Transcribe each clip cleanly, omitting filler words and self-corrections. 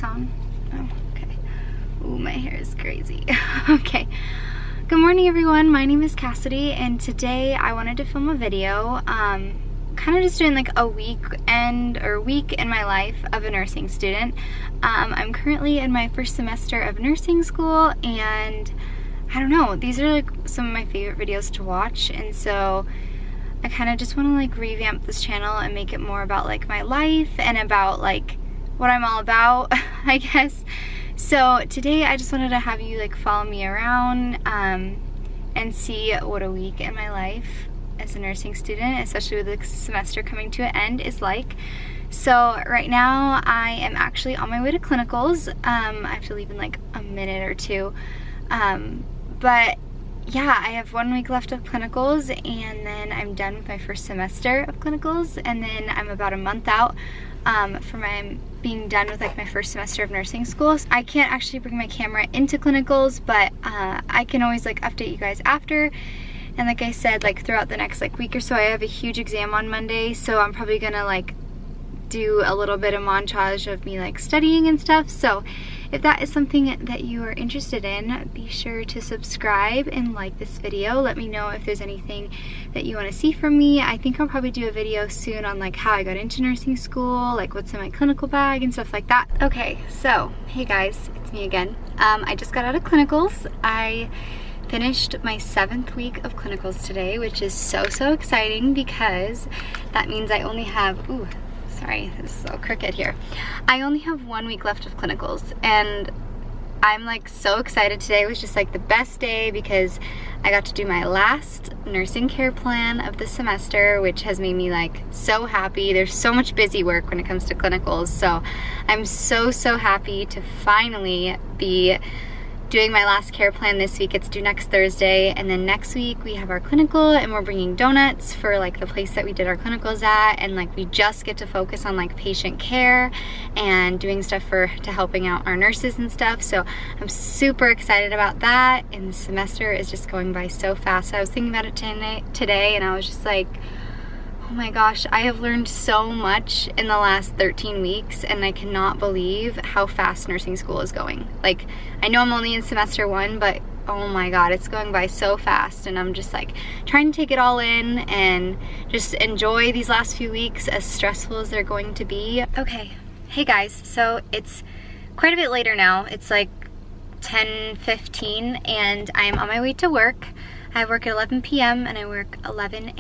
on? Oh, okay. Ooh, my hair is crazy. Okay. Good morning, everyone. My name is Cassidy, and today I wanted to film a video, kind of just doing like a week in my life of a nursing student. I'm currently in my first semester of nursing school, and I don't know, these are like some of my favorite videos to watch, and so I kind of just want to like revamp this channel and make it more about like my life and about like what I'm all about, I guess. So today I just wanted to have you like follow me around and see what a week in my life as a nursing student, especially with the semester coming to an end, is like. So right now I am actually on my way to clinicals. I have to leave in like a minute or two. But yeah, I have 1 week left of clinicals, and then I'm done with my first semester of clinicals, and then I'm about a month out from my being done with like my first semester of nursing school. So I can't actually bring my camera into clinicals, but I can always like update you guys after. And like I said, like throughout the next like week or so, I have a huge exam on Monday, so I'm probably gonna like do a little bit of montage of me like studying and stuff. So if that is something that you are interested in, be sure to subscribe and like this video. Let me know if there's anything that you want to see from me. I think I'll probably do a video soon on like how I got into nursing school, like what's in my clinical bag and stuff like that. Okay, so hey guys, it's me again. I just got out of clinicals. I finished my 7th week of clinicals today, which is so exciting because that means I only have, ooh, sorry, this is so crooked here. I only have 1 week left of clinicals, and I'm like so excited. Today was just like the best day because I got to do my last nursing care plan of the semester, which has made me like so happy. There's so much busy work when it comes to clinicals, so I'm so happy to finally be doing my last care plan this week. It's due next Thursday, and then next week we have our clinical, and we're bringing donuts for like the place that we did our clinicals at, and like we just get to focus on like patient care and doing stuff to helping out our nurses and stuff. So I'm super excited about that, and the semester is just going by so fast. I was thinking about it today, and I was just like, oh my gosh, I have learned so much in the last 13 weeks, and I cannot believe how fast nursing school is going. Like, I know I'm only in semester 1, but oh my god, it's going by so fast, and I'm just like trying to take it all in and just enjoy these last few weeks, as stressful as they're going to be. Okay, hey guys, so it's quite a bit later now. It's like 10:15, and I am on my way to work. I work at 11 p.m. and I work 11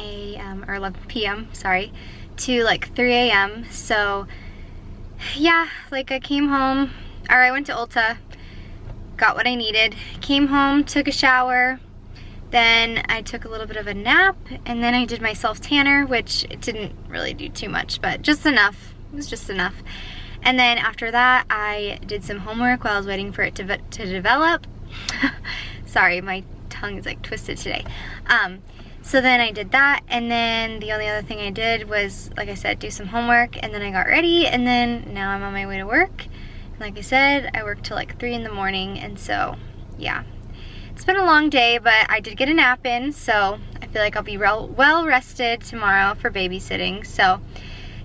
p.m., sorry, to like 3 a.m. So yeah, like I came home, or I went to Ulta, got what I needed, came home, took a shower, then I took a little bit of a nap, and then I did my self-tanner, which it didn't really do too much, but just enough. It was just enough. And then after that, I did some homework while I was waiting for it to develop. Sorry, my tongue is like twisted today. So then I did that, and then the only other thing I did was, like I said, do some homework, and then I got ready, and then now I'm on my way to work. And like I said, I work till like 3 in the morning, and so yeah, it's been a long day, but I did get a nap in, so I feel like I'll be well rested tomorrow for babysitting. So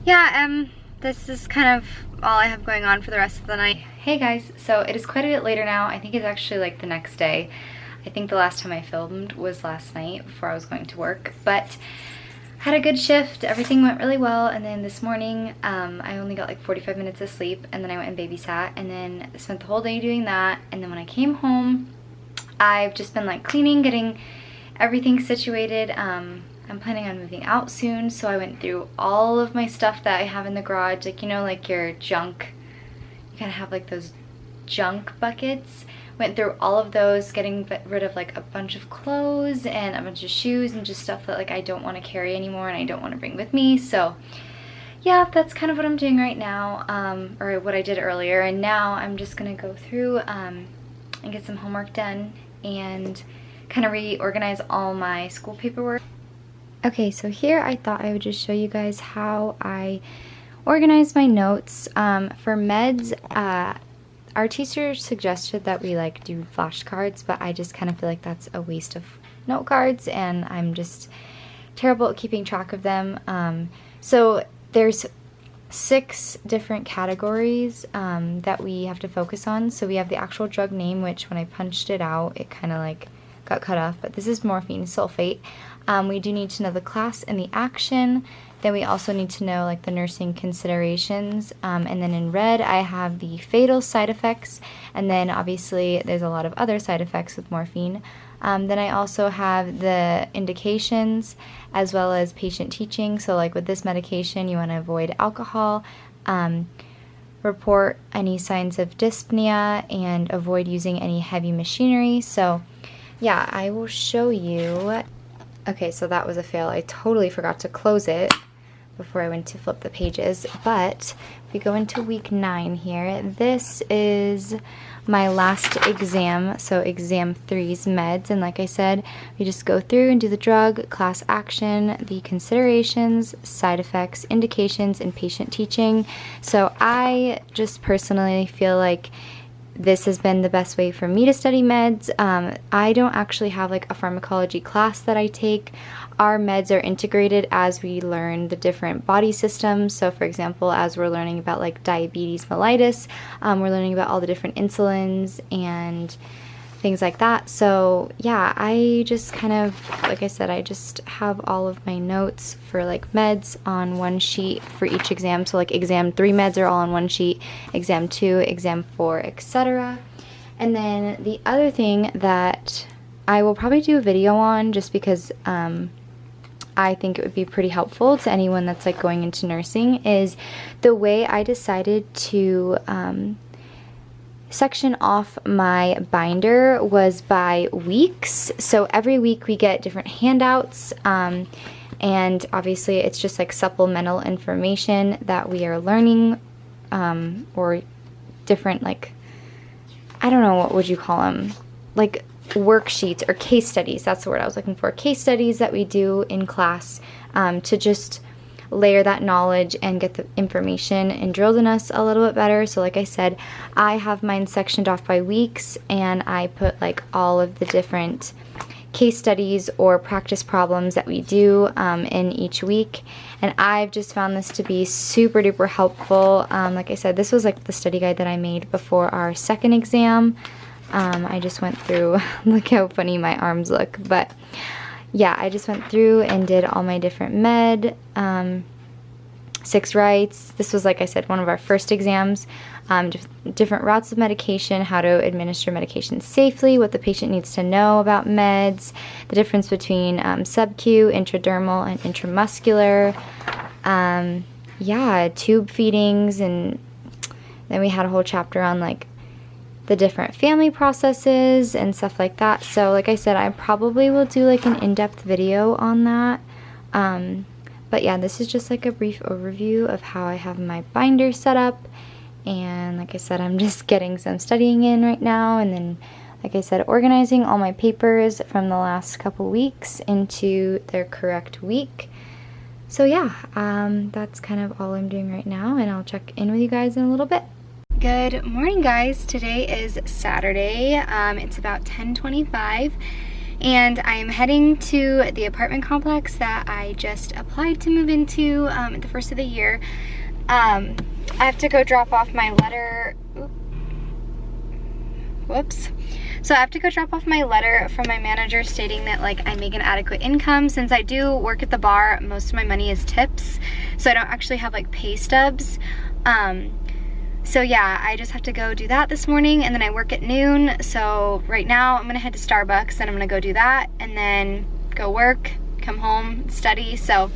yeah, this is kind of all I have going on for the rest of the night. Hey guys, so it is quite a bit later now. I think it's actually like the next day. I think the last time I filmed was last night before I was going to work, but I had a good shift. Everything went really well, and then this morning I only got like 45 minutes of sleep, and then I went and babysat, and then spent the whole day doing that. And then when I came home, I've just been like cleaning, getting everything situated. I'm planning on moving out soon, so I went through all of my stuff that I have in the garage, like, you know, like your junk, you gotta have like those junk buckets. Went through all of those, getting rid of like a bunch of clothes and a bunch of shoes and just stuff that like I don't want to carry anymore and I don't want to bring with me. So yeah, that's kind of what I'm doing right now, or what I did earlier. And now I'm just gonna go through and get some homework done and kind of reorganize all my school paperwork. Okay, so here I thought I would just show you guys how I organize my notes. For meds, our teacher suggested that we like do flashcards, but I just kind of feel like that's a waste of note cards, and I'm just terrible at keeping track of them. So there's 6 different categories that we have to focus on. So we have the actual drug name, which when I punched it out, it kind of like got cut off, but this is morphine sulfate. We do need to know the class and the action. Then we also need to know like the nursing considerations. And then in red, I have the fatal side effects. And then obviously there's a lot of other side effects with morphine. Then I also have the indications as well as patient teaching. So like with this medication, you want to avoid alcohol, report any signs of dyspnea, and avoid using any heavy machinery. So yeah, I will show you. Okay, so that was a fail. I totally forgot to close it before I went to flip the pages. But if we go into week 9 here, this is my last exam, so exam 3's meds. And like I said, we just go through and do the drug, class action, the considerations, side effects, indications, and patient teaching. So I just personally feel like this has been the best way for me to study meds. I don't actually have like a pharmacology class that I take. Our meds are integrated as we learn the different body systems. So for example, as we're learning about like diabetes mellitus, we're learning about all the different insulins and things like that. So yeah, I just kind of, like I said, I just have all of my notes for like meds on one sheet for each exam. So like exam 3 meds are all on one sheet, exam 2, exam 4, etc. And then the other thing that I will probably do a video on, just because I think it would be pretty helpful to anyone that's like going into nursing, is the way I decided to section off my binder was by weeks. So every week we get different handouts, and obviously it's just like supplemental information that we are learning, or different, like, I don't know, what would you call them, like worksheets or case studies. That's the word I was looking for. Case studies that we do in class, to just layer that knowledge and get the information and drilled in us a little bit better. So like I said, I have mine sectioned off by weeks, and I put like all of the different case studies or practice problems that we do in each week. And I've just found this to be super duper helpful. Like I said, this was like the study guide that I made before our second exam. I just went through, look how funny my arms look, but yeah, I just went through and did all my different med, 6 rights. This was, like I said, one of our first exams. Different routes of medication, how to administer medication safely, what the patient needs to know about meds, the difference between sub-Q, intradermal, and intramuscular. Yeah, tube feedings, and then we had a whole chapter on like the different family processes and stuff like that. So like I said, I probably will do like an in-depth video on that. But yeah, this is just like a brief overview of how I have my binder set up. And like I said, I'm just getting some studying in right now, and then like I said, organizing all my papers from the last couple weeks into their correct week. So yeah, that's kind of all I'm doing right now, and I'll check in with you guys in a little bit. Good morning, guys. Today is Saturday. It's about 10:25, and I'm heading to the apartment complex that I just applied to move into at the first of the year. I have to go drop off my letter. Whoops. So I have to go drop off my letter from my manager stating that like I make an adequate income. Since I do work at the bar, most of my money is tips, so I don't actually have like pay stubs. So yeah, I just have to go do that this morning, and then I work at noon. So right now I'm gonna head to Starbucks and I'm gonna go do that, and then go work, come home, study. So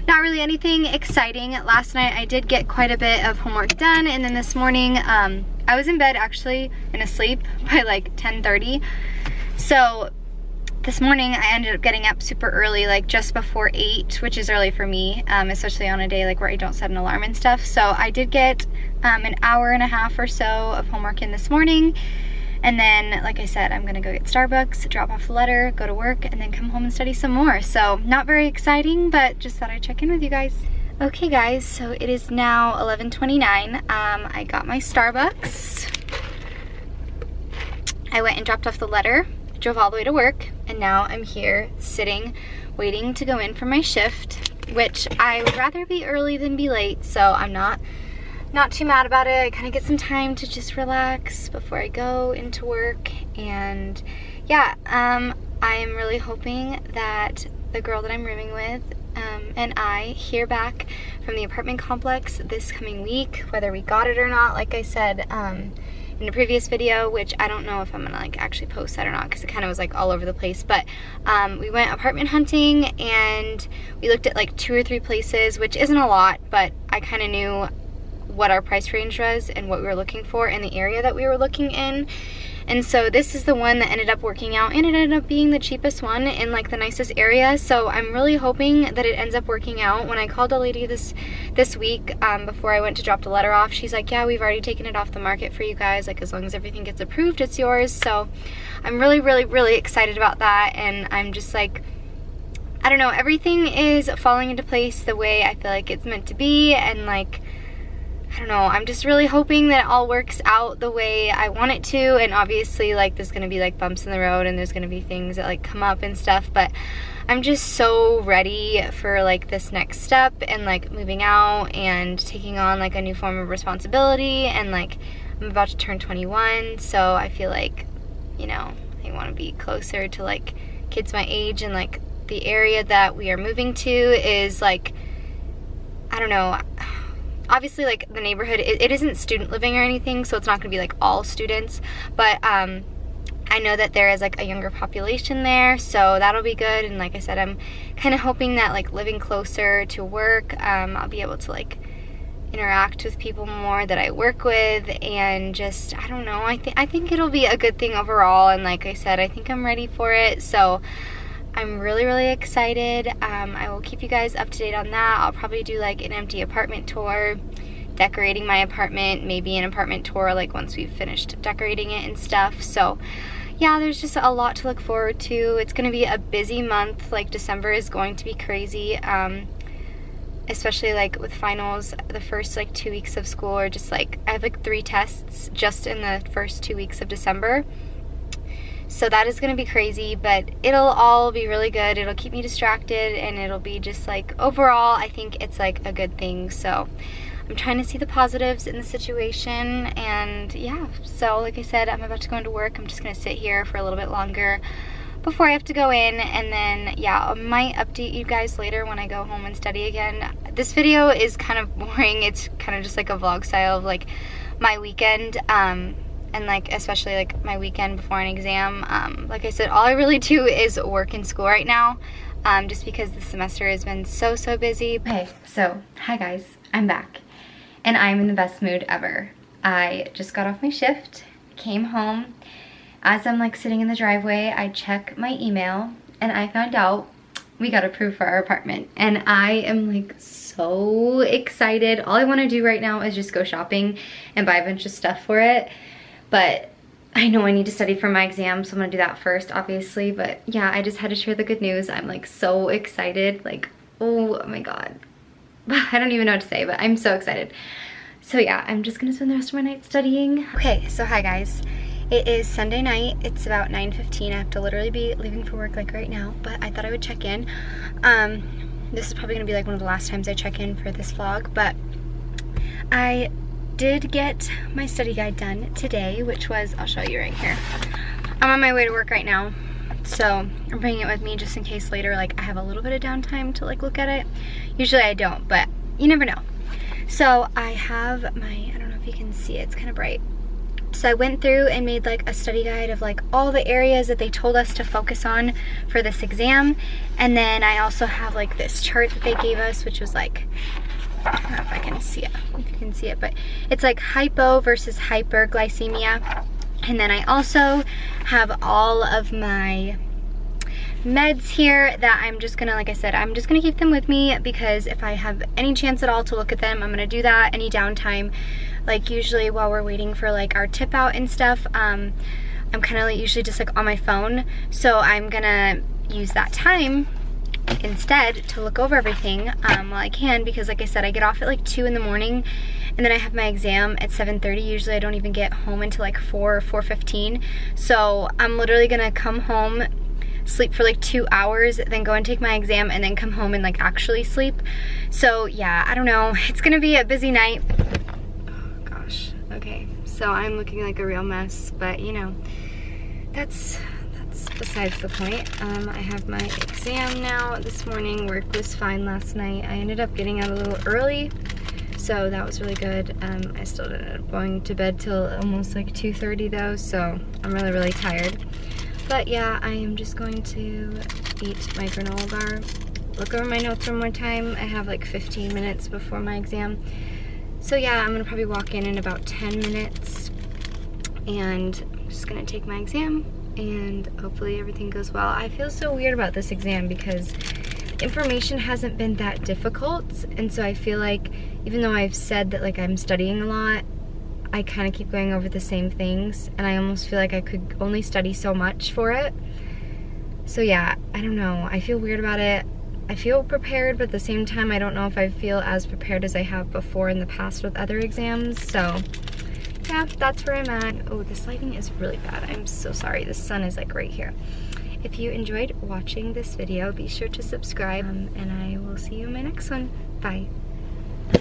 not really anything exciting. Last night I did get quite a bit of homework done, and then this morning I was in bed actually and asleep by like 10:30. So this morning I ended up getting up super early, like just before 8, which is early for me, especially on a day like where I don't set an alarm and stuff. So I did get an hour and a half or so of homework in this morning. And then, like I said, I'm gonna go get Starbucks, drop off the letter, go to work, and then come home and study some more. So not very exciting, but just thought I'd check in with you guys. Okay guys, so it is now 11:29. I got my Starbucks. I went and dropped off the letter, drove all the way to work, and now I'm here sitting, waiting to go in for my shift. which I would rather be early than be late, so I'm not too mad about it. I kind of get some time to just relax before I go into work. And yeah, I am really hoping that the girl that I'm rooming with and I hear back from the apartment complex this coming week, whether we got it or not. Like I said in a previous video, which I don't know if I'm gonna like actually post that or not because it kind of was like all over the place, but we went apartment hunting and we looked at like 2 or 3 places, which isn't a lot, but I kind of knew what our price range was and what we were looking for in the area that we were looking in. And so this is the one that ended up working out, and it ended up being the cheapest one in like the nicest area. So I'm really hoping that it ends up working out. When I called a lady this week before I went to drop the letter off, she's like, yeah, we've already taken it off the market for you guys. Like, as long as everything gets approved, it's yours. So I'm really excited about that. And I'm just like, I don't know, everything is falling into place the way I feel like it's meant to be. And like, I don't know, I'm just really hoping that it all works out the way I want it to. And obviously like there's gonna be like bumps in the road and there's gonna be things that like come up and stuff, but I'm just so ready for like this next step and like moving out and taking on like a new form of responsibility. And like I'm about to turn 21, so I feel like, you know, I want to be closer to like kids my age. And like the area that we are moving to is like, I don't know, obviously like the neighborhood, it isn't student living or anything, so it's not gonna be like all students, but I know that there is like a younger population there, so that'll be good. And like I said, I'm kind of hoping that like living closer to work, I'll be able to like interact with people more that I work with, and just, I don't know, I think it'll be a good thing overall. And like I said, I think I'm ready for it, so I'm really excited. I will keep you guys up to date on that. I'll probably do like an empty apartment tour, decorating my apartment, maybe an apartment tour like once we've finished decorating it and stuff. So yeah, there's just a lot to look forward to. It's gonna be a busy month. Like December is going to be crazy, especially like with finals. The first like 2 weeks of school are just like, I have like 3 tests just in the first 2 weeks of December. So that is gonna be crazy, but it'll all be really good. It'll keep me distracted, and it'll be just like, overall, I think it's like a good thing. So I'm trying to see the positives in the situation. And yeah, so like I said, I'm about to go into work. I'm just gonna sit here for a little bit longer before I have to go in, and then yeah, I might update you guys later when I go home and study again. This video is kind of boring. It's kind of just like a vlog style of like my weekend, and like especially like my weekend before an exam. Like I said, all I really do is work in school right now, just because the semester has been so busy. Okay, so hi guys, I'm back, and I'm in the best mood ever. I just got off my shift, came home. As I'm like sitting in the driveway, I check my email, and I found out we got approved for our apartment, and I am like so excited. All I want to do right now is just go shopping and buy a bunch of stuff for it. But I know I need to study for my exam, so I'm gonna do that first, obviously. But yeah, I just had to share the good news. I'm like so excited, like, oh my God. I don't even know what to say, but I'm so excited. So yeah, I'm just gonna spend the rest of my night studying. Okay, so hi guys. It is Sunday night. It's about 9:15. I have to literally be leaving for work like right now, but I thought I would check in. This is probably gonna be like one of the last times I check in for this vlog, but I did get my study guide done today, which was, I'll show you right here. I'm on my way to work right now, so I'm bringing it with me just in case later like I have a little bit of downtime to like look at it. Usually I don't, but you never know. So I have my, I don't know if you can see it, it's kind of bright. So I went through and made like a study guide of like all the areas that they told us to focus on for this exam. And then I also have like this chart that they gave us, which was like, I don't know if I can see it, if you can see it, but it's like hypo versus hyperglycemia. And then I also have all of my meds here that I'm just gonna, like I said, I'm just gonna keep them with me, because if I have any chance at all to look at them, I'm gonna do that. Any downtime, like usually while we're waiting for like our tip out and stuff, I'm kind of like usually just like on my phone. So I'm gonna use that time instead to look over everything while I can, because like I said, I get off at like 2 in the morning, and then I have my exam at 7:30. Usually I don't even get home until like 4 or 4:15. So I'm literally gonna come home, sleep for like 2 hours, then go and take my exam, and then come home and like actually sleep. So yeah, I don't know. It's gonna be a busy night. Oh gosh, okay. So I'm looking like a real mess, but you know, that's besides the point. I have my exam now. This morning, work was fine last night. I ended up getting out a little early, so that was really good. I still ended up going to bed till almost like 2:30 though, so I'm really tired. But yeah, I am just going to eat my granola bar, look over my notes one more time. I have like 15 minutes before my exam. So yeah, I'm gonna probably walk in about 10 minutes, and I'm just gonna take my exam, and hopefully everything goes well. I feel so weird about this exam because information hasn't been that difficult, and so I feel like even though I've said that like I'm studying a lot, I kind of keep going over the same things, and I almost feel like I could only study so much for it. So yeah, I don't know. I feel weird about it. I feel prepared, but at the same time, I don't know if I feel as prepared as I have before in the past with other exams. So yeah, that's where I'm at. Oh, this lighting is really bad. I'm so sorry. The sun is like right here. If you enjoyed watching this video, be sure to subscribe, and I will see you in my next one. Bye.